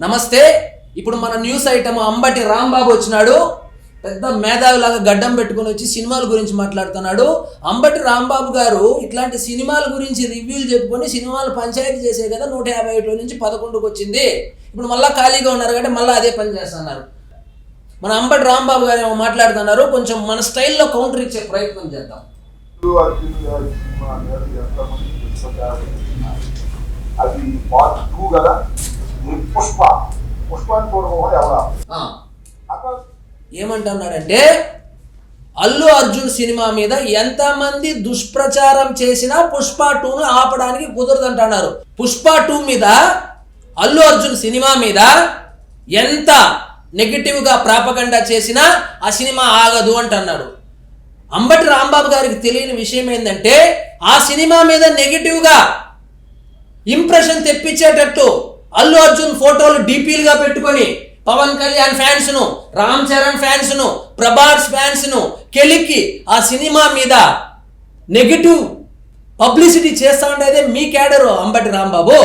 నమస్తే. ఇప్పుడు మన న్యూస్ ఐటమ్ అంబటి రాంబాబు వచ్చినాడు. పెద్ద మేధావిలాగా గడ్డం పెట్టుకుని వచ్చి సినిమాల గురించి మాట్లాడుతున్నాడు. అంబటి రాంబాబు గారు ఇట్లాంటి సినిమాల గురించి రివ్యూలు చెప్పుకొని సినిమాలు పంచాయతీ చేసే కదా 151 నుంచి 11కు వచ్చింది. ఇప్పుడు మళ్ళీ ఖాళీగా ఉన్నారు కాబట్టి మళ్ళీ అదే పని చేస్తున్నారు. మన అంబటి రాంబాబు గారు ఏమో మాట్లాడుతున్నారు. కొంచెం మన స్టైల్లో కౌంటర్ ఇచ్చే ప్రయత్నం చేద్దాం. అది పార్ట్ 2 కదా. పుష్పాన్ని చూడకపోతే ఎవరా ఏమంటున్నాడంటే అల్లు అర్జున్ సినిమా మీద ఎంతమంది దుష్ప్రచారం చేసినా పుష్ప 2ను ఆపడానికి కుదరదంటున్నారు. పుష్ప 2 మీద అల్లు అర్జున్ సినిమా మీద ఎంత నెగిటివ్గా ప్రాపగండా చేసినా ఆ సినిమా ఆగదు అంటున్నాడు. అంబటి రాంబాబు గారికి తెలియని విషయం ఏంటంటే ఆ సినిమా మీద నెగిటివ్గా ఇంప్రెషన్ తెప్పించేటట్టు అల్లు అర్జున్ ఫోటోలు డీపీలుగా పెట్టుకొని పవన్ కళ్యాణ్ ఫ్యాన్స్ను, రామ్ చరణ్ ఫ్యాన్స్ను, ప్రభాస్ ఫ్యాన్స్ను కెలికి ఆ సినిమా మీద నెగిటివ్ పబ్లిసిటీ చేస్తా ఉండేదే మీ క్యాడరు అంబటి రాంబాబు.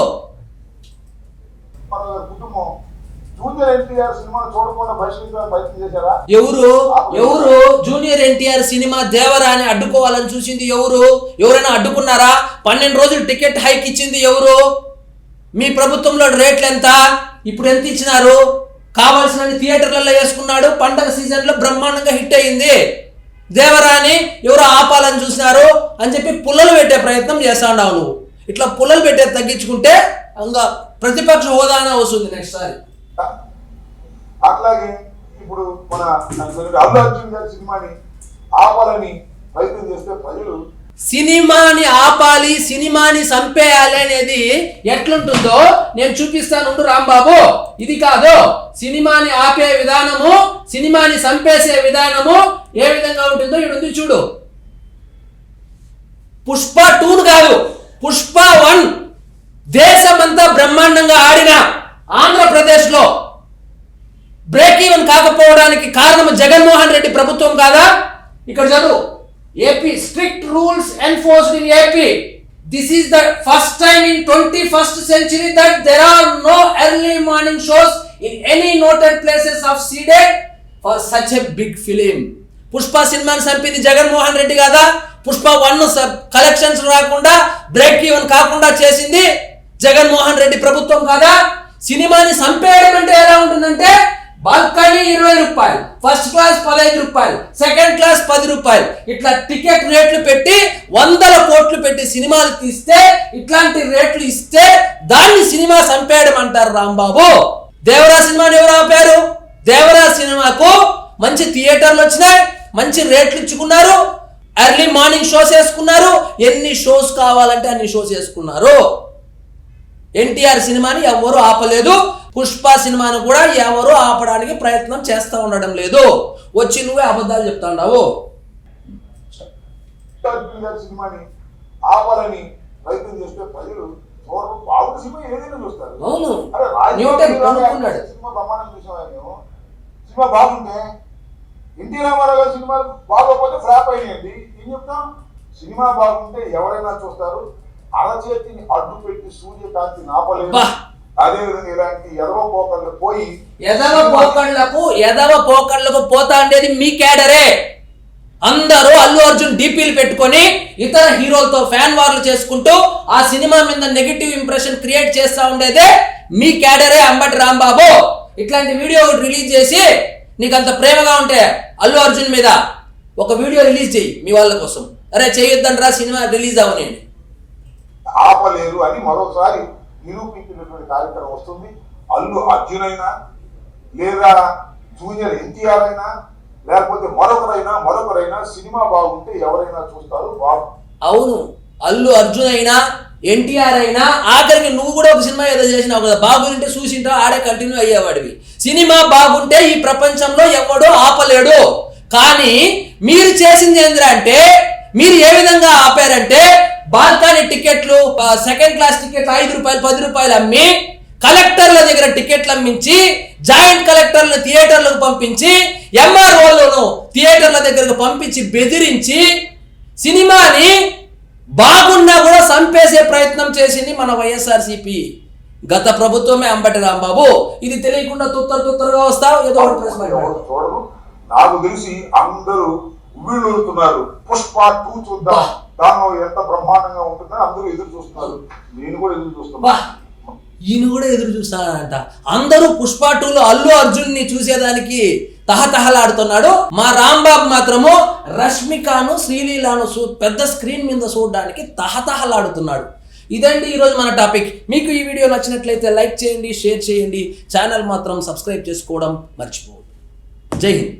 ఎవరు జూనియర్ ఎన్టీఆర్ సినిమా దేవరాని అడ్డుకోవాలని చూసింది ఎవరైనా అడ్డుకున్నారా? 12 రోజులు టికెట్ హైక్ ఇచ్చింది ఎవరు? మీ ప్రభుత్వంలో రేట్లు ఎంత? ఇప్పుడు ఎంత ఇచ్చినారు? కావాల్సిన థియేటర్లలో వేసుకున్నాడు. పండగ సీజన్లో బ్రహ్మాండంగా హిట్ అయింది. దేవరాని ఎవరో ఆపాలని చూసినారు అని చెప్పి పుల్లలు పెట్టే ప్రయత్నం చేస్తాడావు నువ్వు. ఇట్లా పుల్లలు పెట్టేది తగ్గించుకుంటే ఇంకా ప్రతిపక్ష హోదానే వస్తుంది నెక్స్ట్ సారి. అట్లాగే ఇప్పుడు మన అల్లు అర్జున్ గారి సినిమాని ఆపాలని ప్రయత్నం చేస్తే ప్రజలు సినిమాని ఆపాలి, సినిమాని చంపేయాలి అనేది ఎట్లుంటుందో నేను చూపిస్తాను రాంబాబు. ఇది కాదు సినిమాని ఆపే విధానము, సినిమాని చంపేసే విధానము ఏ విధంగా ఉంటుందో ఇక్కడ చూడు. పుష్ప 2 కాదు, పుష్ప 1 దేశమంతా బ్రహ్మాండంగా ఆడిన ఆంధ్రప్రదేశ్లో బ్రేక్ ఈవెన్ కాకపోవడానికి కారణం జగన్మోహన్ రెడ్డి ప్రభుత్వం కాదా? ఇక్కడ చదువు. AP strict rules enforced in AP. This is the first time in 21st century that there are no early morning shows in any noted places of seeded for such a big film. Pushpa సినిమాని చంపింది జగన్మోహన్ రెడ్డి కాదా? Pushpa 1 collections రాకుండా break even కాకుండా చేసింది జగన్మోహన్ రెడ్డి ప్రభుత్వం కాదా? సినిమాని చంపేయడం అంటే ఎలా ఉంటుందంటే బాల్కనీ 20 రూపాయలు, ఫస్ట్ క్లాస్ 15 రూపాయలు, సెకండ్ క్లాస్ 10 రూపాయలు, ఇట్లా టికెట్ రేట్లు పెట్టి 100 కోట్లు పెట్టి సినిమాలు తీస్తే ఇట్లాంటి రేట్లు ఇస్తే దాన్ని సినిమా చంపేయడం అంటారు రాంబాబు. దేవరా సినిమాని ఎవరు ఆపారు? దేవరా సినిమాకు మంచి థియేటర్లు వచ్చినాయి, మంచి రేట్లు ఇచ్చుకున్నారు, ఎర్లీ మార్నింగ్ షోస్ వేసుకున్నారు, ఎన్ని షోస్ కావాలంటే అన్ని షోస్ వేసుకున్నారు. ఎన్టీఆర్ సినిమాని ఎవరు ఆపలేదు, పుష్ప సినిమాను కూడా ఎవరు ఆపడానికి ప్రయత్నం చేస్తూ ఉండడం లేదు. వచ్చి నువ్వే అబద్ధాలు చెప్తాండావు. సినిమాని ఆపాలని ప్రయత్నం చేస్తే ప్రజలు సినిమా ఏదైనా చూస్తారు. అవును, సినిమా బ్రహ్మాండం చూసాము. సినిమా బాగుంటే ఎన్టీ రామారావు గారి సినిమాలు బాగోకపోతే ఫ్లాప్ అయినాయండి. ఏం చెప్తాం? సినిమా బాగుంటే ఎవరైనా చూస్తారు. అరచేతిని అడ్డు పెట్టి సూర్యకాంతి నాపలేదు. అదేవిధంగా ఇలాంటి ఎదవ పోకళ్లకు పోతా ఉండేది మీ క్యాడరే. అందరూ అల్లు అర్జున్ డీపీలు పెట్టుకొని ఇతర హీరోలతో ఫ్యాన్ వార్లు చేసుకుంటూ ఆ సినిమా మీద నెగిటివ్ ఇంప్రెషన్ క్రియేట్ చేస్తా ఉండేదే మీ క్యాడరే అంబటి రాంబాబు. ఇట్లాంటి వీడియో ఒకటి రిలీజ్ చేసి నీకు అంత ప్రేమగా ఉంటే అల్లు అర్జున్ మీద ఒక వీడియో రిలీజ్ చేయి మీ వాళ్ళ కోసం. అరే చేయొద్దంటారా సినిమా రిలీజ్ అవని ఆపలేరు అని మరోసారి నిరూపించినటువంటి కార్యక్రమం వస్తుంది. అల్లు అర్జున్ అయినా లేదా జూనియర్ ఎన్టీఆర్ అయినా లేకపోతే మరొకరైనా సినిమా బాగుంటే ఎవరైనా చూస్తారు. అవును, అల్లు అర్జున్ అయినా ఎన్టీఆర్ అయినా ఆఖరికి నువ్వు కూడా ఒక సినిమా ఏదో చేసినావు కదా, బాగుంటే చూసింటా ఆడే కంటిన్యూ అయ్యేవాడివి. సినిమా బాగుంటే ఈ ప్రపంచంలో ఎవడో ఆపలేడు. కానీ మీరు చేసింది ఏంటంటే మీరు ఏ విధంగా ఆపారంటే బాల్కనీ టికెట్లు, సెకండ్ క్లాస్ టికెట్లు 5 రూపాయలు 10 రూపాయలు అమ్మి కలెక్టర్ల దగ్గర టికెట్లు అమ్మించి జాయింట్ కలెక్టర్లను థియేటర్లకు పంపించి ఎంఆర్ఓలను థియేటర్ల దగ్గరకు పంపించి బెదిరించి సినిమాని బాగున్నా కూడా చంపేసే ప్రయత్నం చేసింది మన వైఎస్ఆర్సీపీ. గత ప్రభుత్వమే అంబటి రాంబాబు. ఇది తెలియకుండా తుత్తరుగా వస్తావు ఏదో ఒకటి ప్రెస్ మీట్ ఎవరు చూడరు. నాకు తెలిసి అందరూ ఉవ్విళ్ళూరుతున్నారు. పుష్ప 2 చూద్దాం, దానిలో ఎంత బ్రహ్మాండంగా ఉంటుందని అందరూ ఎదురు చూస్తున్నారు. నేను కూడా ఎదురు చూస్తున్నా. ఈయన కూడా ఎదురు చూస్తానంట. అందరూ పుష్ప 2లో అల్లు అర్జున్ ని చూసేదానికి తహతహలాడుతున్నాడు. మా రాంబాబు మాత్రము రష్మికను శ్రీలీలను పెద్ద స్క్రీన్ మీద చూడడానికి తహతహలాడుతున్నాడు. ఇదండి ఈరోజు మన టాపిక్. మీకు ఈ వీడియో నచ్చినట్లయితే లైక్ చేయండి, షేర్ చేయండి, ఛానల్ మాత్రం సబ్స్క్రైబ్ చేసుకోవడం మర్చిపోవద్దు. జై హింద్.